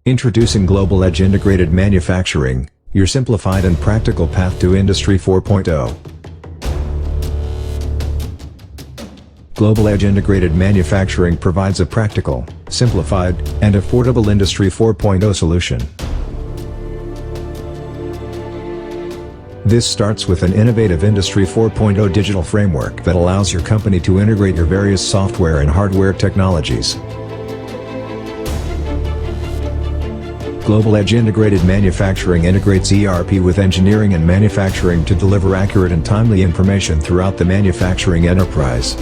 Introducing Global Edge Integrated Manufacturing, your simplified and practical path to Industry 4.0. Global Edge Integrated Manufacturing provides a practical, simplified, and affordable Industry 4.0 solution. This starts with an innovative Industry 4.0 digital framework that allows your company to integrate your various software and hardware technologies. Global Edge Integrated Manufacturing integrates ERP with engineering and manufacturing to deliver accurate and timely information throughout the manufacturing enterprise.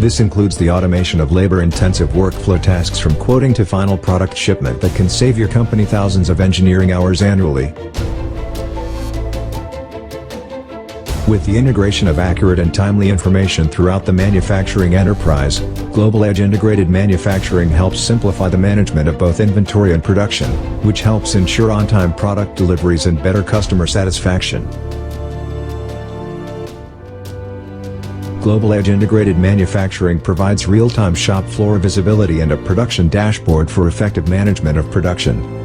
This includes the automation of labor-intensive workflow tasks from quoting to final product shipment that can save your company thousands of engineering hours annually. With the integration of accurate and timely information throughout the manufacturing enterprise, Global Edge Integrated Manufacturing helps simplify the management of both inventory and production, which helps ensure on-time product deliveries and better customer satisfaction. Global Edge Integrated Manufacturing provides real-time shop floor visibility and a production dashboard for effective management of production.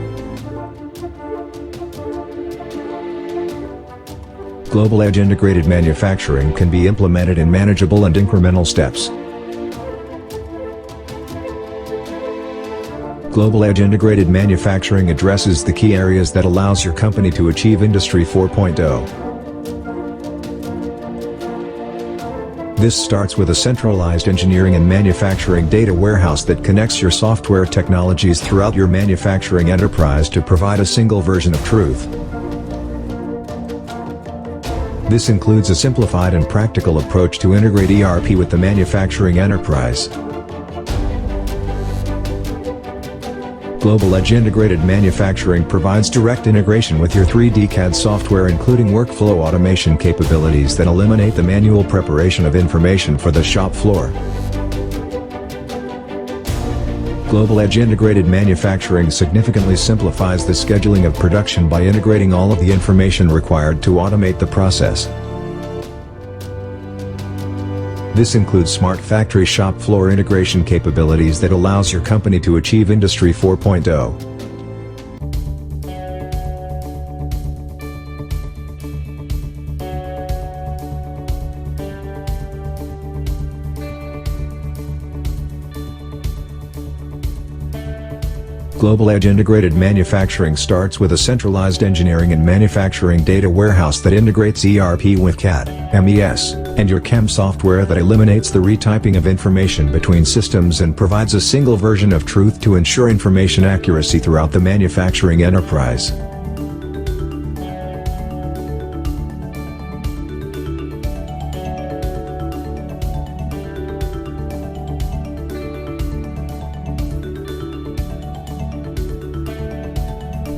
Global Edge Integrated Manufacturing can be implemented in manageable and incremental steps. Global Edge Integrated Manufacturing addresses the key areas that allows your company to achieve Industry 4.0. This starts with a centralized engineering and manufacturing data warehouse that connects your software technologies throughout your manufacturing enterprise to provide a single version of truth. This includes a simplified and practical approach to integrate ERP with the manufacturing enterprise. Global Edge Integrated Manufacturing provides direct integration with your 3D CAD software, including workflow automation capabilities that eliminate the manual preparation of information for the shop floor. Global Edge Integrated Manufacturing significantly simplifies the scheduling of production by integrating all of the information required to automate the process. This includes smart factory shop floor integration capabilities that allows your company to achieve Industry 4.0. Global Edge Integrated Manufacturing starts with a centralized engineering and manufacturing data warehouse that integrates ERP with CAD, MES, and your CAM software that eliminates the retyping of information between systems and provides a single version of truth to ensure information accuracy throughout the manufacturing enterprise.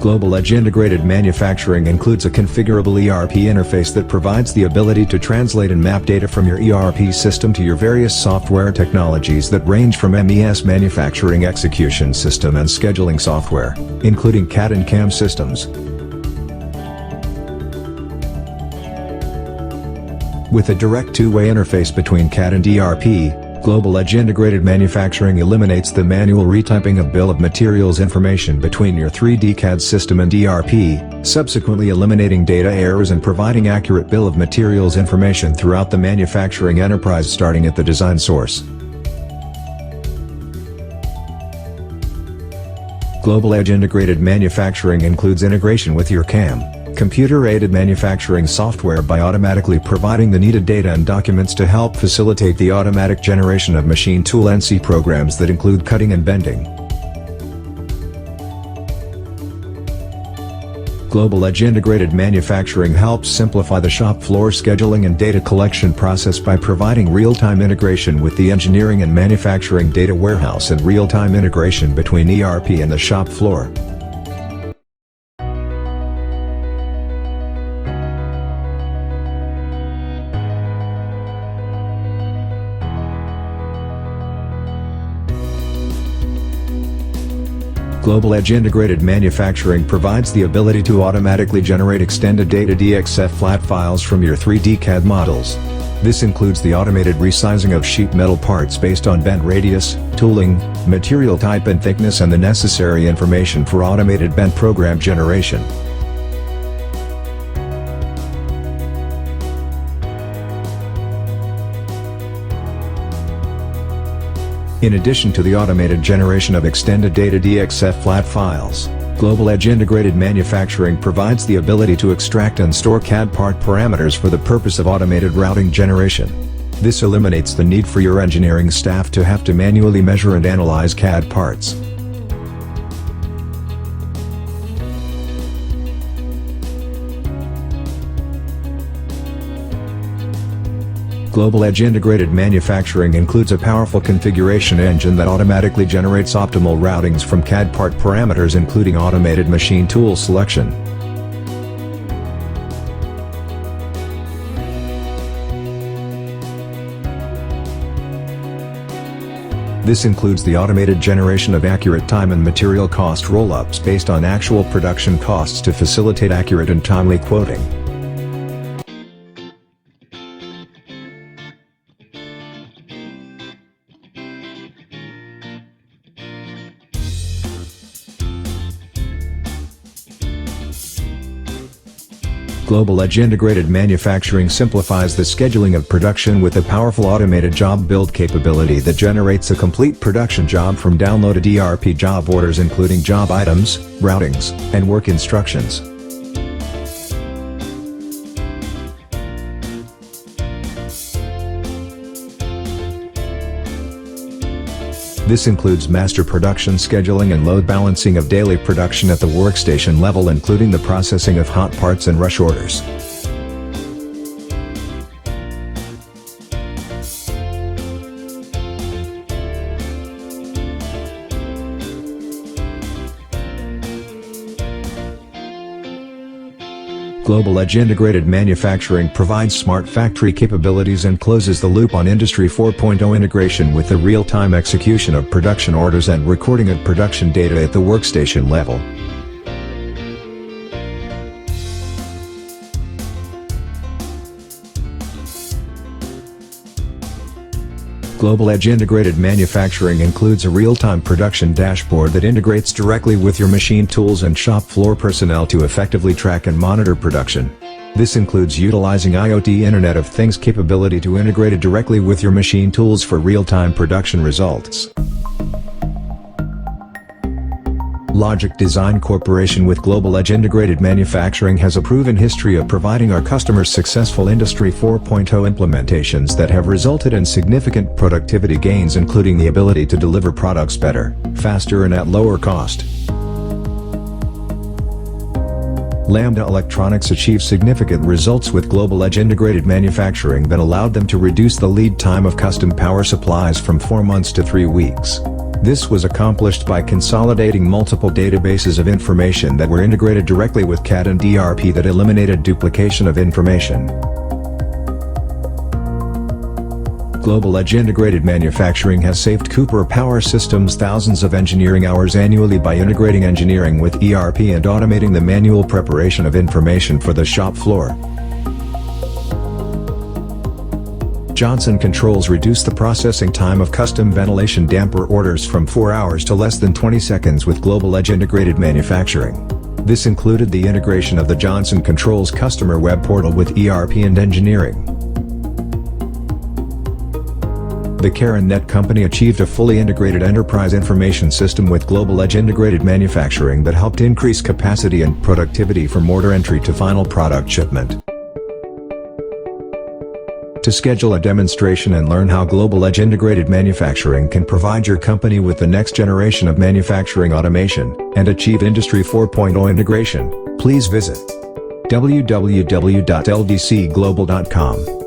Global Edge Integrated Manufacturing includes a configurable ERP interface that provides the ability to translate and map data from your ERP system to your various software technologies that range from MES manufacturing execution system and scheduling software, including CAD and CAM systems. With a direct two-way interface between CAD and ERP, Global Edge Integrated Manufacturing eliminates the manual retyping of bill of materials information between your 3D CAD system and ERP, subsequently eliminating data errors and providing accurate bill of materials information throughout the manufacturing enterprise starting at the design source. Global Edge Integrated Manufacturing includes integration with your CAM, computer-aided manufacturing software, by automatically providing the needed data and documents to help facilitate the automatic generation of machine tool NC programs that include cutting and bending. Global Edge Integrated Manufacturing helps simplify the shop floor scheduling and data collection process by providing real-time integration with the engineering and manufacturing data warehouse and real-time integration between ERP and the shop floor. Global Edge Integrated Manufacturing provides the ability to automatically generate extended data DXF flat files from your 3D CAD models. This includes the automated resizing of sheet metal parts based on bent radius, tooling, material type and thickness, and the necessary information for automated bent program generation. In addition to the automated generation of extended data DXF flat files, Global Edge Integrated Manufacturing provides the ability to extract and store CAD part parameters for the purpose of automated routing generation. This eliminates the need for your engineering staff to have to manually measure and analyze CAD parts. Global Edge Integrated Manufacturing includes a powerful configuration engine that automatically generates optimal routings from CAD part parameters, including automated machine tool selection. This includes the automated generation of accurate time and material cost roll-ups based on actual production costs to facilitate accurate and timely quoting. Global Edge Integrated Manufacturing simplifies the scheduling of production with a powerful automated job build capability that generates a complete production job from downloaded ERP job orders, including job items, routings, and work instructions. This includes master production scheduling and load balancing of daily production at the workstation level, including the processing of hot parts and rush orders. Global Edge Integrated Manufacturing provides smart factory capabilities and closes the loop on Industry 4.0 integration with the real-time execution of production orders and recording of production data at the workstation level. Global Edge Integrated Manufacturing includes a real-time production dashboard that integrates directly with your machine tools and shop floor personnel to effectively track and monitor production. This includes utilizing IoT Internet of Things capability to integrate it directly with your machine tools for real-time production results. Logic Design Corporation with Global Edge Integrated Manufacturing has a proven history of providing our customers successful Industry 4.0 implementations that have resulted in significant productivity gains, including the ability to deliver products better, faster, and at lower cost. Lambda Electronics achieved significant results with Global Edge Integrated Manufacturing that allowed them to reduce the lead time of custom power supplies from 4 months to 3 weeks. This was accomplished by consolidating multiple databases of information that were integrated directly with CAD and ERP that eliminated duplication of information. Global Edge Integrated Manufacturing has saved Cooper Power Systems thousands of engineering hours annually by integrating engineering with ERP and automating the manual preparation of information for the shop floor. Johnson Controls reduced the processing time of custom ventilation damper orders from 4 hours to less than 20 seconds with Global Edge Integrated Manufacturing. This included the integration of the Johnson Controls customer web portal with ERP and engineering. The CarenNet company achieved a fully integrated enterprise information system with Global Edge Integrated Manufacturing that helped increase capacity and productivity from order entry to final product shipment. To schedule a demonstration and learn how Global Edge Integrated Manufacturing can provide your company with the next generation of manufacturing automation and achieve Industry 4.0 integration, please visit www.ldcglobal.com.